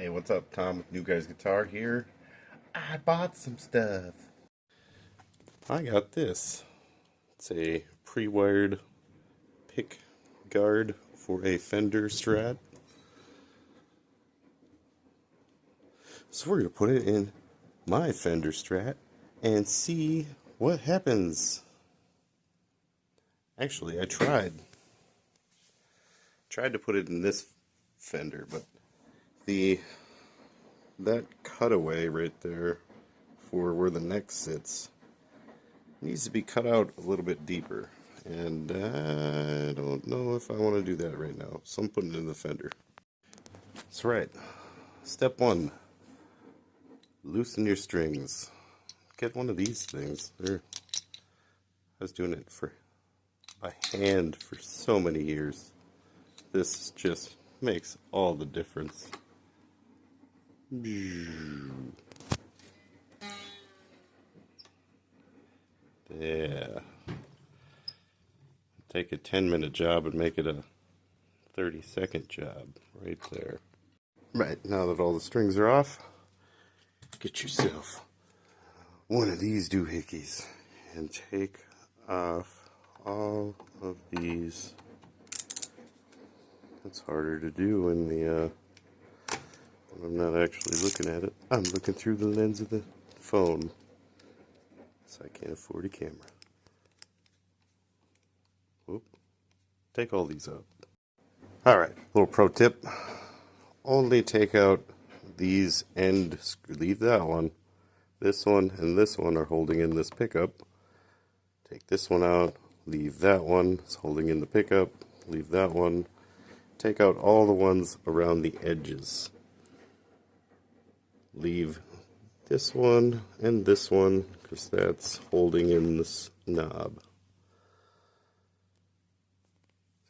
Hey, what's up? Tom with New Guys Guitar here. I bought some stuff. I got this. It's a pre-wired pick guard for a Fender Strat. So we're going to put it in my Fender Strat and see what happens. Actually, I tried to put it in this Fender, but that cutaway right there for where the neck sits needs to be cut out a little bit deeper, and I don't know if I want to do that right now, so I'm putting it in the Fender. That's right. Step 1, loosen your strings. Get one of these things. I was doing it by hand for so many years. This just makes all the difference. Yeah. Take a 10-minute job and make it a 30-second job right there. Right, now that all the strings are off, get yourself one of these doohickeys and take off all of these. It's harder to do when I'm not actually looking at it. I'm looking through the lens of the phone, so I can't afford a camera. Whoop. Take all these out. Alright, little pro tip. Only take out these end screws. Leave that one. This one and this one are holding in this pickup. Take this one out. Leave that one. It's holding in the pickup. Leave that one. Take out all the ones around the edges. Leave this one and this one because that's holding in this knob.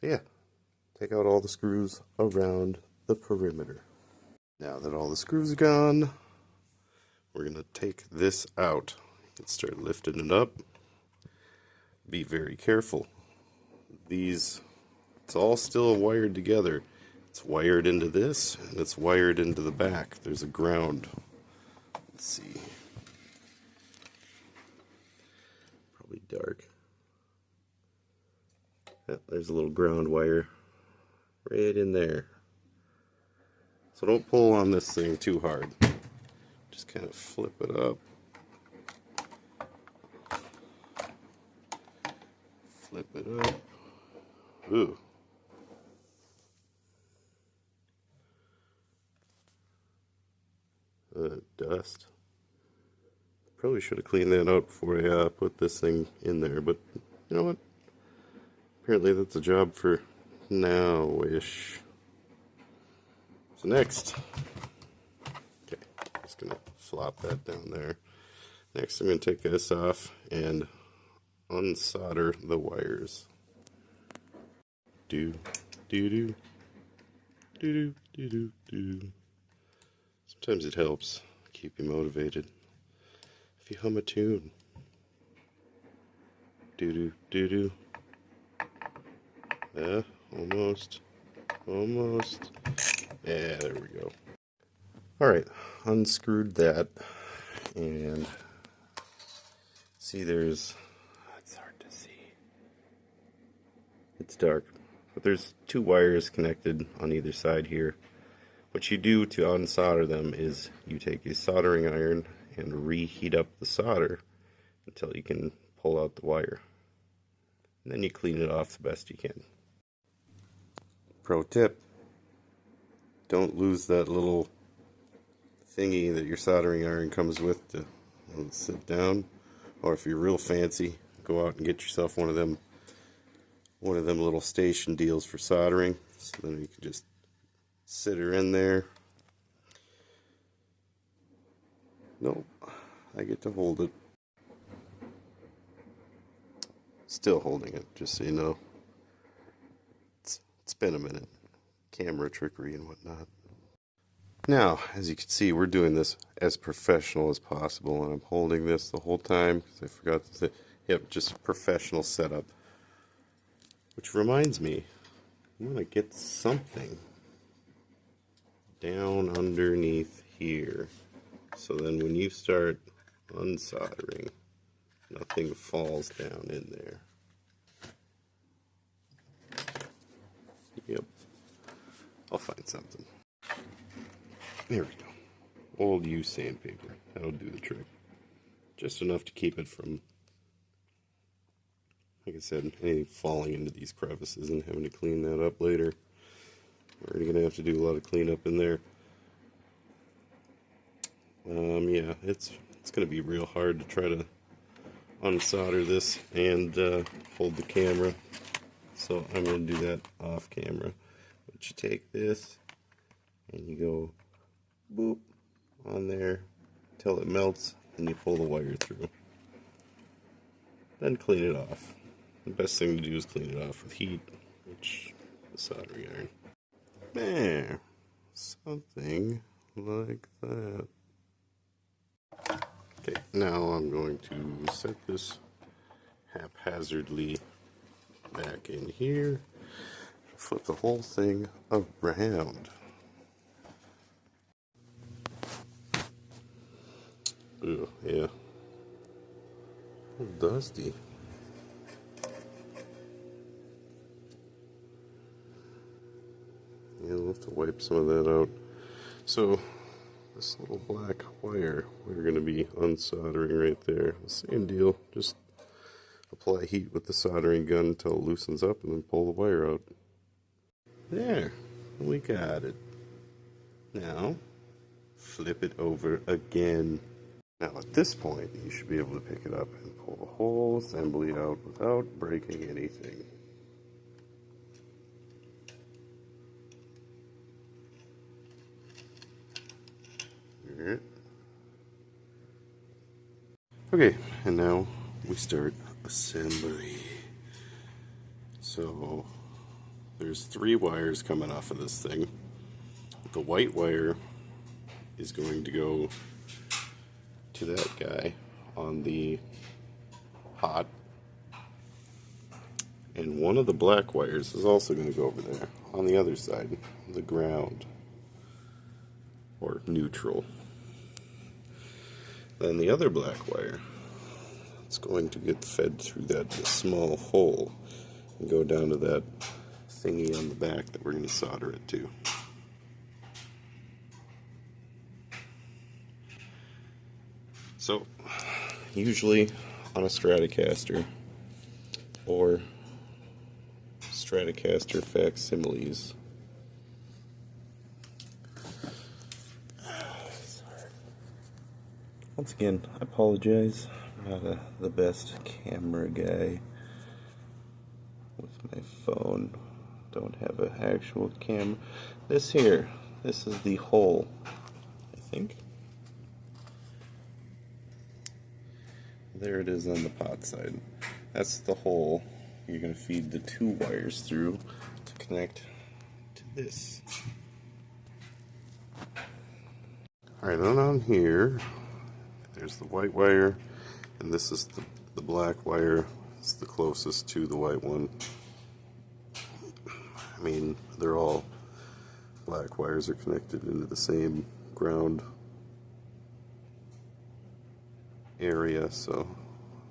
So yeah, take out all the screws around the perimeter. Now that all the screws are gone, we're going to take this out. You can start lifting it up. Be very careful. It's all still wired together. It's wired into this, and it's wired into the back. There's a ground. Let's see. Probably dark. Yeah, there's a little ground wire right in there. So don't pull on this thing too hard. Just kind of flip it up. Flip it up. Ooh. Dust. Probably should have cleaned that out before I put this thing in there, but you know what? Apparently that's a job for now-ish. So next, okay, just gonna flop that down there. Next I'm gonna take this off and unsolder the wires. Do, do, do, do, do, do, do. Sometimes it helps keep you motivated if you hum a tune. Do do do do. Yeah, almost. Almost. Yeah, there we go. Alright, unscrewed that, and see it's hard to see. It's dark, but there's two wires connected on either side here. What you do to unsolder them is you take a soldering iron and reheat up the solder until you can pull out the wire. And then you clean it off the best you can. Pro tip, don't lose that little thingy that your soldering iron comes with to sit down. Or if you're real fancy, go out and get yourself one of them little station deals for soldering. So then you can just sit her in there. Nope, I get to hold it. Still holding it, just so you know. It's been a minute. Camera trickery and whatnot. Now, as you can see, we're doing this as professional as possible, and I'm holding this the whole time because I forgot to say, yep, just professional setup. Which reminds me, I'm gonna get something down underneath here. So then when you start unsoldering, nothing falls down in there. Yep. I'll find something. There we go. Old used sandpaper. That'll do the trick. Just enough to keep it from, like I said, anything falling into these crevices and having to clean that up later. We're going to have to do a lot of cleanup in there. Yeah, it's going to be real hard to try to unsolder this and hold the camera. So I'm going to do that off camera. But you take this and you go boop on there till it melts, and you pull the wire through. Then clean it off. The best thing to do is clean it off with heat, which is soldering iron. There, something like that. Okay, now I'm going to set this haphazardly back in here, flip the whole thing around. Ugh, yeah. A little dusty. Yeah, we'll have to wipe some of that out. So, this little black wire, we're going to be unsoldering right there. Same deal, just apply heat with the soldering gun until it loosens up and then pull the wire out. There, we got it. Now, flip it over again. Now at this point, you should be able to pick it up and pull the whole assembly out without breaking anything. Alright. Okay, and now we start assembly. So there's 3 wires coming off of this thing. The white wire is going to go to that guy on the hot, and one of the black wires is also going to go over there on the other side, the ground or neutral. Then the other black wire, it's going to get fed through that small hole and go down to that thingy on the back that we're going to solder it to. So, usually on a Stratocaster or Stratocaster facsimiles, once again, I apologize. I'm not the best camera guy with my phone. Don't have an actual camera. This here, this is the hole, I think. There it is on the pot side. That's the hole you're going to feed the 2 wires through to connect to this. Alright, on here, there's the white wire, and this is the black wire. It's the closest to the white one. I mean, they're all black wires are connected into the same ground area, so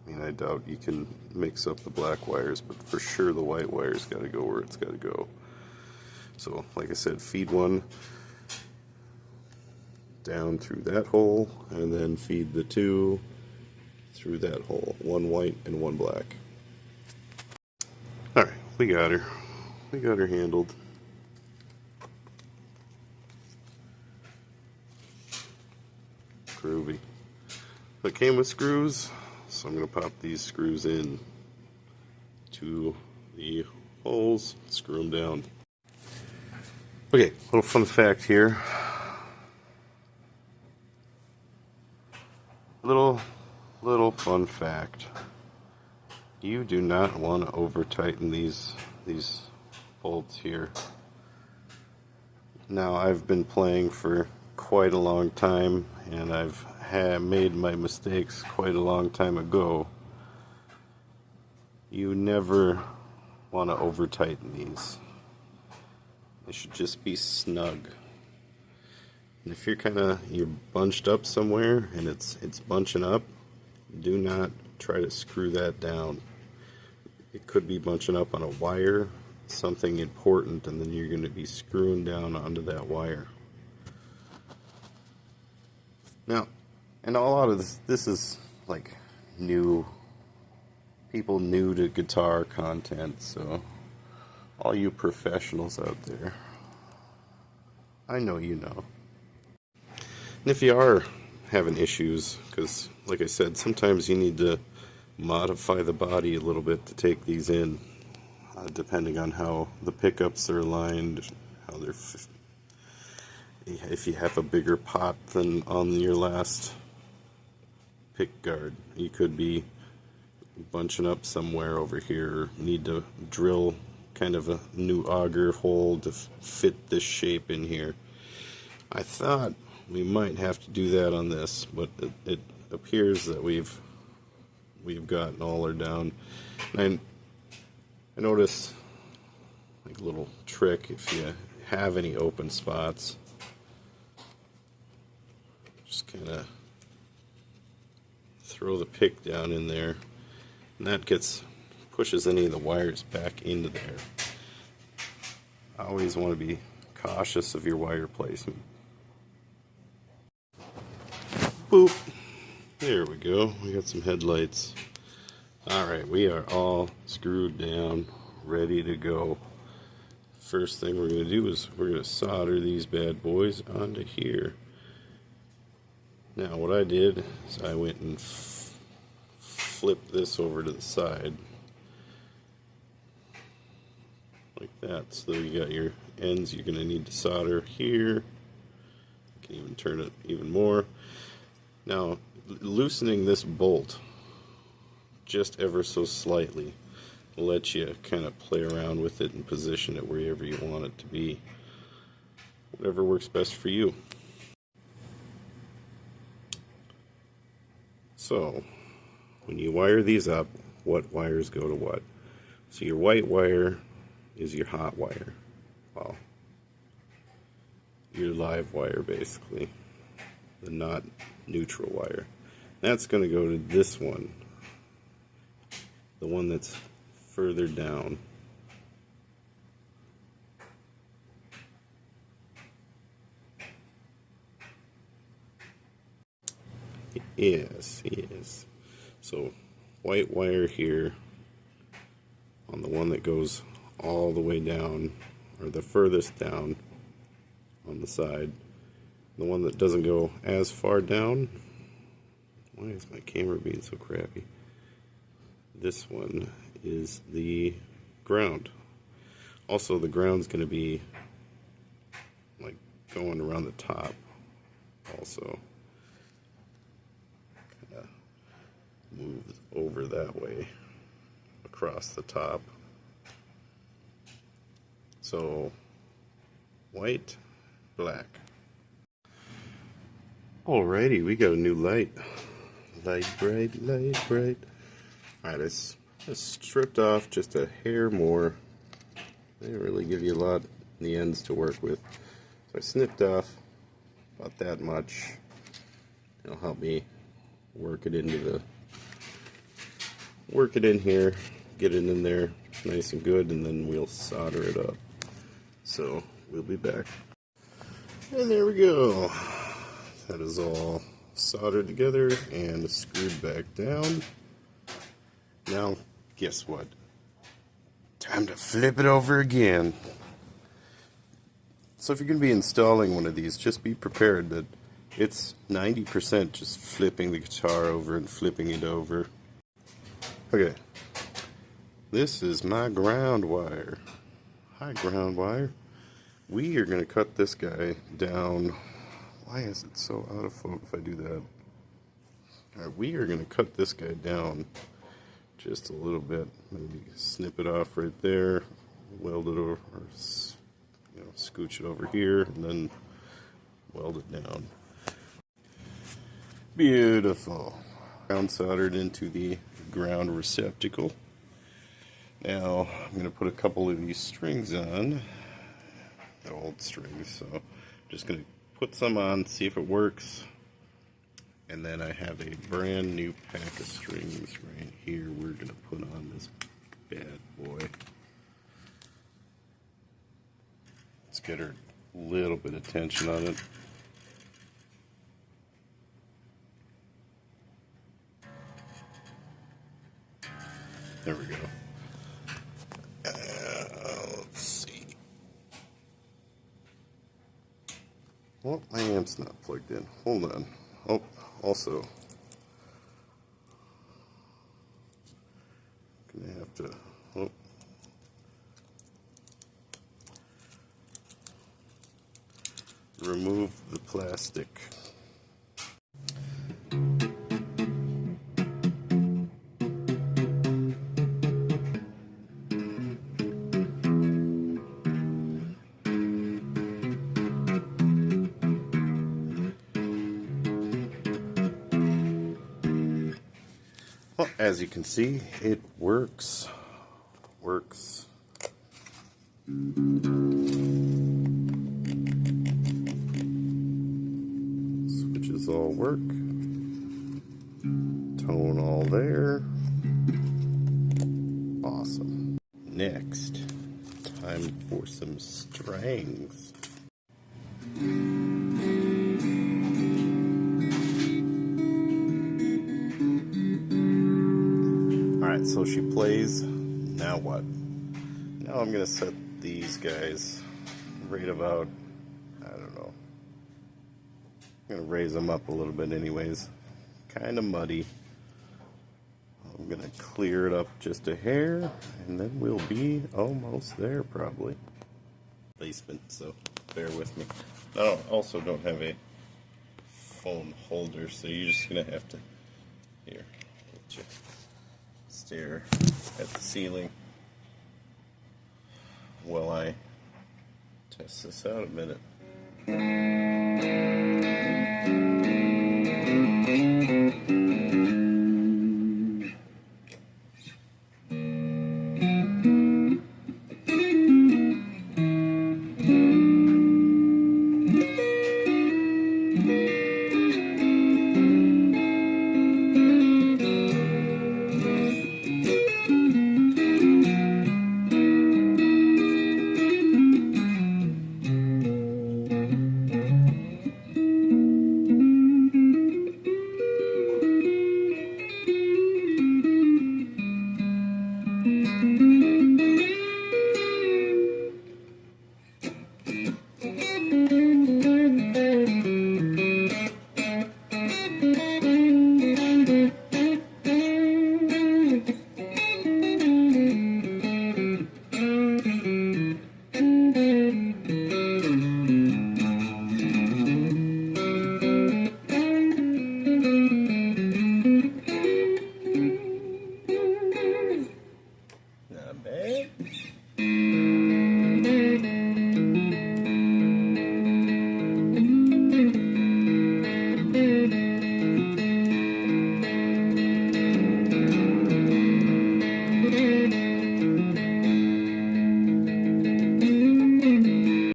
I mean, I doubt you can mix up the black wires, but for sure the white wire's got to go where it's got to go. So, like I said, feed one down through that hole, and then feed the 2 through that hole. 1 white and 1 black. Alright, we got her. We got her handled. Groovy. It came with screws, so I'm going to pop these screws in to the holes, screw them down. Okay, little fun fact here. Little fun fact. You do not want to over tighten these bolts here. Now, I've been playing for quite a long time, and I've made my mistakes quite a long time ago. You never want to over tighten these. They should just be snug. And if you're bunched up somewhere and it's bunching up, do not try to screw that down. It could be bunching up on a wire, something important, and then you're going to be screwing down onto that wire. Now, and a lot of this is like people new to guitar content, so all you professionals out there, I know you know. And if you are having issues, because like I said, sometimes you need to modify the body a little bit to take these in, depending on how the pickups are aligned, how they're, if you have a bigger pot than on your last pick guard, you could be bunching up somewhere over here, need to drill kind of a new auger hole to fit this shape in here. I thought we might have to do that on this, but it appears that we've gotten all her down. And I noticed like a little trick, if you have any open spots, just kind of throw the pick down in there, and that pushes any of the wires back into there. I always want to be cautious of your wire placement. Boop. There we go. We got some headlights. Alright, we are all screwed down, ready to go. First thing we're going to do is we're going to solder these bad boys onto here. Now what I did is I went and flipped this over to the side. Like that. So you got your ends you're going to need to solder here. You can even turn it even more. Now, loosening this bolt just ever so slightly will let you kind of play around with it and position it wherever you want it to be. Whatever works best for you. So, when you wire these up, what wires go to what? So your white wire is your hot wire. Well, your live wire basically. The not neutral wire. That's going to go to this one, the one that's further down. Yes, yes. So white wire here on the one that goes all the way down, or the furthest down on the side. The one that doesn't go as far down, why is my camera being so crappy? This one is the ground. Also, the ground's going to be like going around the top also. Kind of move over that way across the top. So, white, black. Alrighty, we got a new light. Light bright, light bright. Alright, it's stripped off just a hair more. They didn't really give you a lot in the ends to work with. So I snipped off about that much. It'll help me work it in here, get it in there nice and good, and then we'll solder it up. So we'll be back. And there we go. That is all soldered together and screwed back down. Now, guess what? Time to flip it over again. So if you're going to be installing one of these, just be prepared that it's 90% just flipping the guitar over and flipping it over. Okay. This is my ground wire. Hi, ground wire. We are going to cut this guy down. Why is it so out of focus if I do that? Alright, we are going to cut this guy down just a little bit. Maybe snip it off right there, weld it over, or scooch it over here, and then weld it down. Beautiful. Ground soldered into the ground receptacle. Now I'm going to put a couple of these strings on. They're old strings, so I'm just going to put some on, see if it works. And then I have a brand new pack of strings right here we're going to put on this bad boy. Let's get her a little bit of tension on it. There we go. Let's see. Well, my amp's not plugged in. Hold on. Oh, also, gonna have to. Oh. Remove the plastic. Well, as you can see, it works. Switches all work. Tone all there. Awesome. Next, time for some strings. Alright, so she plays. Now what? Now I'm going to set these guys right about, I don't know. I'm going to raise them up a little bit anyways. Kind of muddy. I'm going to clear it up just a hair, and then we'll be almost there probably. Basement, so bear with me. I also don't have a phone holder, so you're just going to have to, here, let you stare at the ceiling while I test this out a minute.